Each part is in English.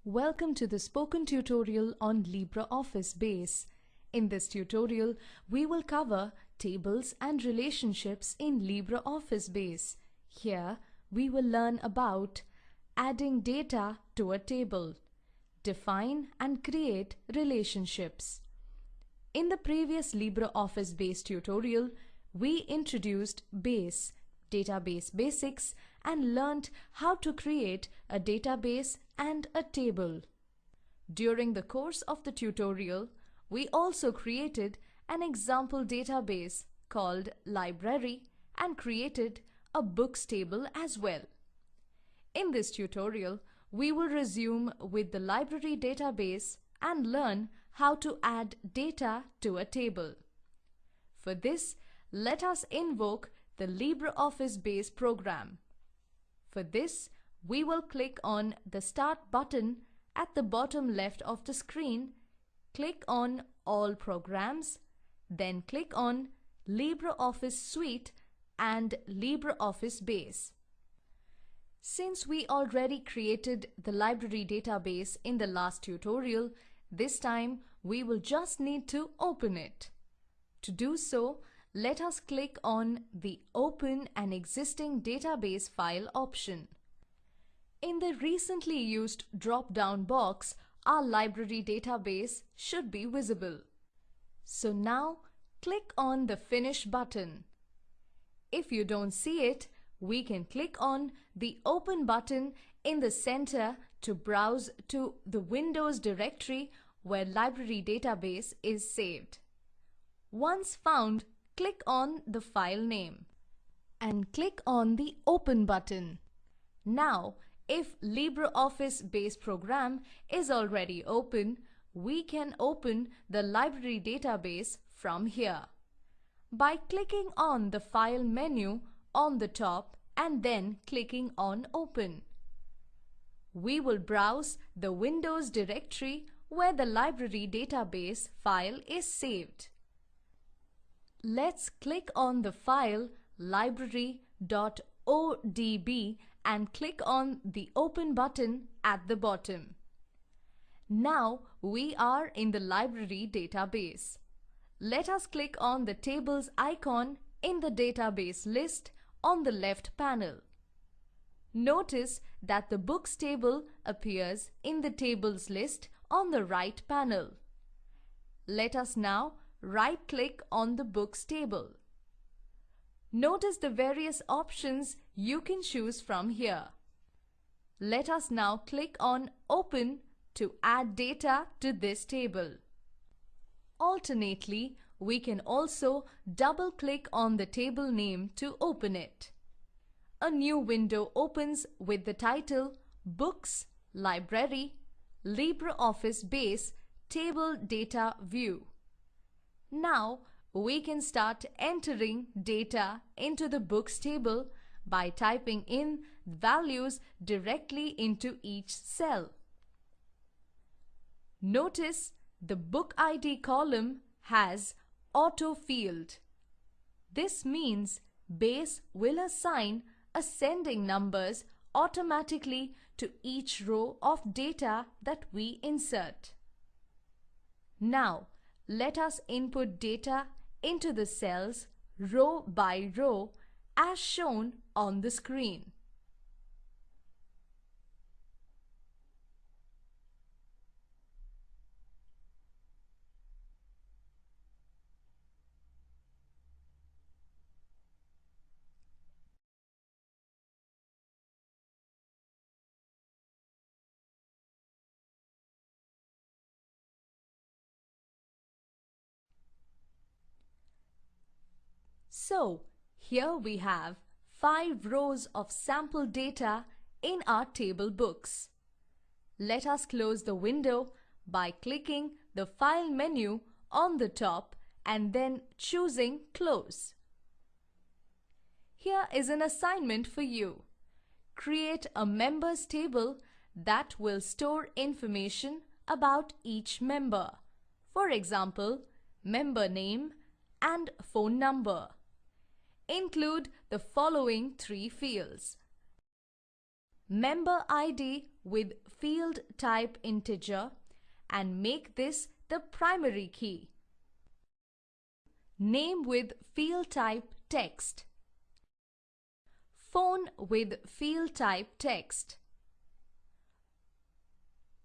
Welcome to the spoken tutorial on LibreOffice Base. In this tutorial, we will cover tables and relationships in LibreOffice Base. Here, we will learn about adding data to a table, define and create relationships. In the previous LibreOffice Base tutorial, we introduced Base, database basics, and learnt how to create a database and a table. During the course of the tutorial, we also created an example database called Library and created a books table as well. In this tutorial, we will resume with the library database and learn how to add data to a table. For this, let us invoke the LibreOffice Base program. For this, we will click on the Start button at the bottom left of the screen, click on All Programs, then click on LibreOffice Suite and LibreOffice Base. Since we already created the library database in the last tutorial, this time we will just need to open it. To do so, let us click on the Open an Existing Database File option. In the recently used drop-down box, our library database should be visible. So now, click on the Finish button. If you don't see it, we can click on the Open button in the center to browse to the Windows directory where library database is saved. Once found, click on the file name and click on the Open button. Now, if LibreOffice Base program is already open, we can open the library database from here by clicking on the File menu on the top and then clicking on Open. We will browse the Windows directory where the library database file is saved. Let's click on the file library.odb and click on the Open button at the bottom. Now we are in the library database. Let us click on the tables icon in the database list on the left panel. Notice that the books table appears in the tables list on the right panel. Let us now right-click on the books table. Notice the various options you can choose from here. Let us now click on Open to add data to this table. Alternately, we can also double-click on the table name to open it. A new window opens with the title Books, Library, LibreOffice Base Table Data View. Now, we can start entering data into the books table by typing in values directly into each cell. Notice the Book ID column has Auto field. This means Base will assign ascending numbers automatically to each row of data that we insert. Now, let us input data into the cells row by row as shown on the screen. So, here we have 5 rows of sample data in our table books. Let us close the window by clicking the File menu on the top and then choosing Close. Here is an assignment for you. Create a members table that will store information about each member. For example, member name and phone number. Include the following 3 fields: member ID with field type integer and make this the primary key. Name with field type text. Phone with field type text.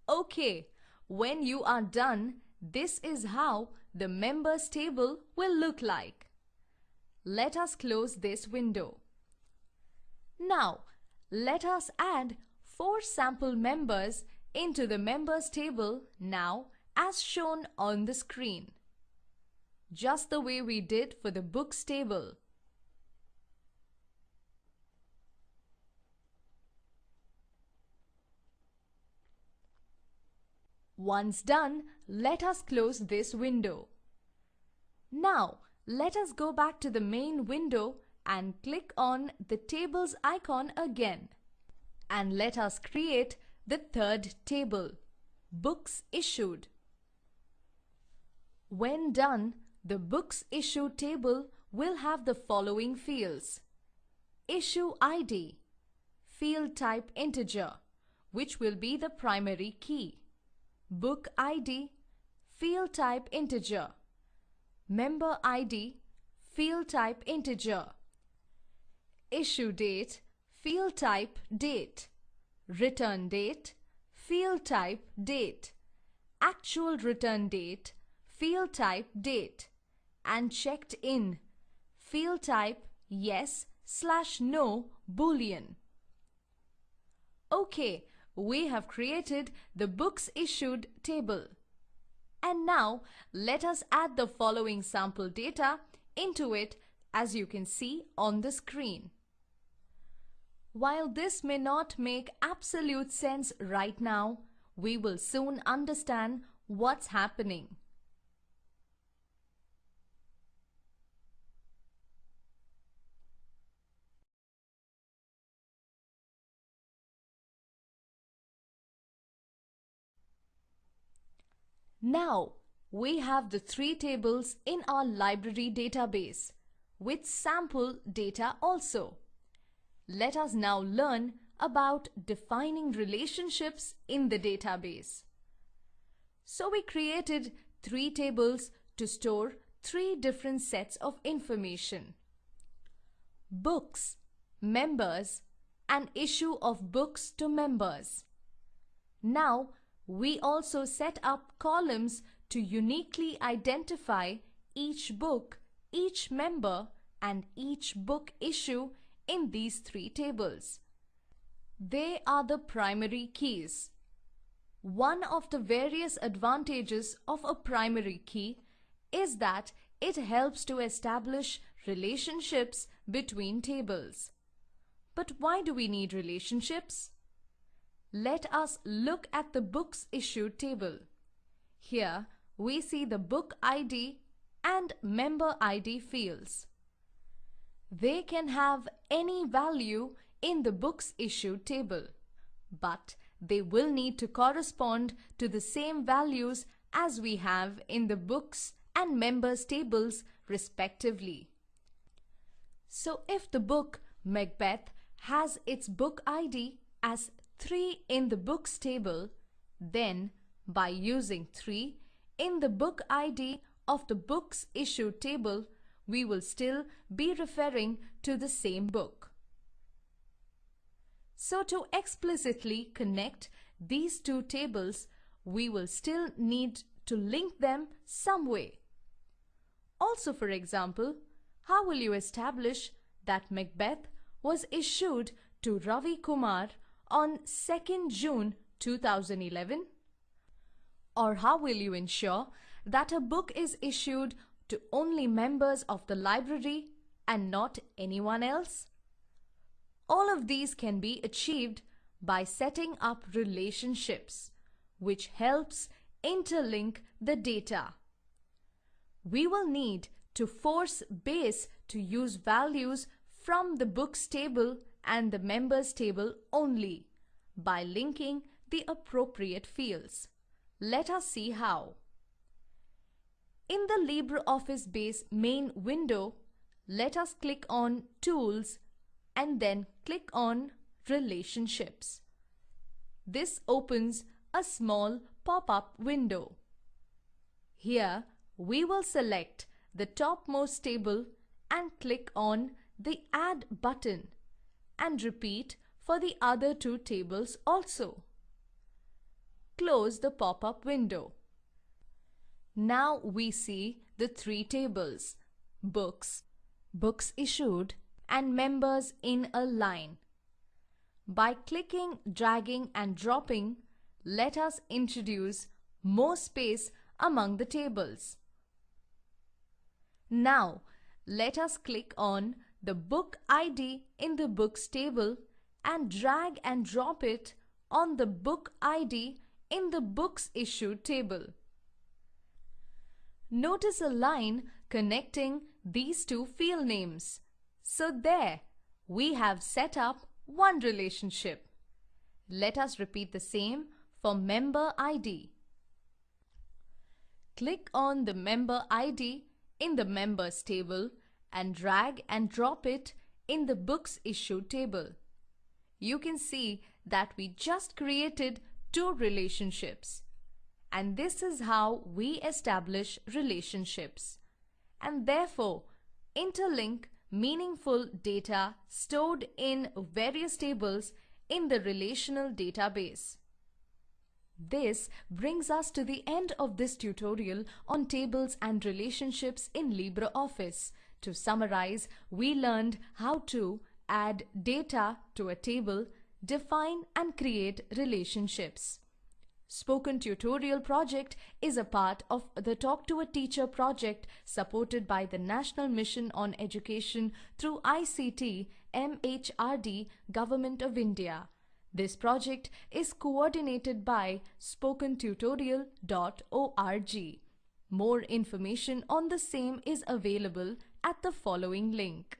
Okay, when you are done, this is how the members table will look like. Let us close this window. Now, let us add 4 sample members into the members table now as shown on the screen. Just the way we did for the books table. Once done, let us close this window. Now, let us go back to the main window and click on the tables icon again. And let us create the third table, Books Issued. When done, the Books Issued table will have the following fields: Issue ID, field type integer, which will be the primary key; Book ID, field type integer; Member ID, field type integer; Issue date, field type date; Return date, field type date; Actual return date, field type date; and checked in, field type yes/no boolean. Okay, we have created the Books Issued table. And now let us add the following sample data into it, as you can see on the screen. While this may not make absolute sense right now, we will soon understand what's happening. Now, we have the 3 tables in our library database, with sample data also. Let us now learn about defining relationships in the database. So we created 3 tables to store 3 different sets of information: books, members, and issue of books to members. Now, we also set up columns to uniquely identify each book, each member, and each book issue in these 3 tables. They are the primary keys. One of the various advantages of a primary key is that it helps to establish relationships between tables. But why do we need relationships? Let us look at the Books Issued table. Here we see the Book ID and Member ID fields. They can have any value in the Books Issued table, but they will need to correspond to the same values as we have in the Books and Members tables respectively. So if the book Macbeth has its book ID as 3 in the Books table, then by using 3 in the book ID of the Books Issued table, we will still be referring to the same book. So to explicitly connect these 2 tables, we will still need to link them some way. Also, for example, how will you establish that Macbeth was issued to Ravi Kumar on 2nd June 2011? Or how will you ensure that a book is issued to only members of the library and not anyone else? All of these can be achieved by setting up relationships, which helps interlink the data. We will need to force Base to use values from the Books table and the Members table only by linking the appropriate fields. Let us see how. In the LibreOffice Base main window, let us click on Tools and then click on Relationships. this opens a small pop-up window. Here, we will select the topmost table and click on the Add button and repeat for the other two tables also. Close the pop-up window. Now we see the three tables: books, books issued, and members in a line. By clicking, dragging and dropping, let us introduce more space among the tables. Now, let us click on the book ID in the books table and drag and drop it on the book ID in the books issued table. Notice a line connecting these two field names. So there, we have set up one relationship. Let us repeat the same for member ID. Click on the member ID in the members table and drag and drop it in the books issued table. You can see that we just created two relationships. And this is how we establish relationships and therefore interlink meaningful data stored in various tables in the relational database. This brings us to the end of this tutorial on tables and relationships in LibreOffice. To summarize, we learned how to add data to a table, define and create relationships. Spoken Tutorial project is a part of the Talk to a Teacher project supported by the National Mission on Education through ICT MHRD Government of India. This project is coordinated by spokentutorial.org. More information on the same is available at the following link.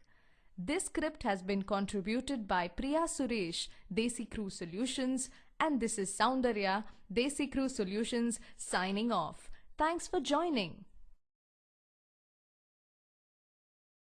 This script has been contributed by Priya Suresh, Desi Crew Solutions, and this is Soundarya, Desi Crew Solutions, signing off. Thanks for joining.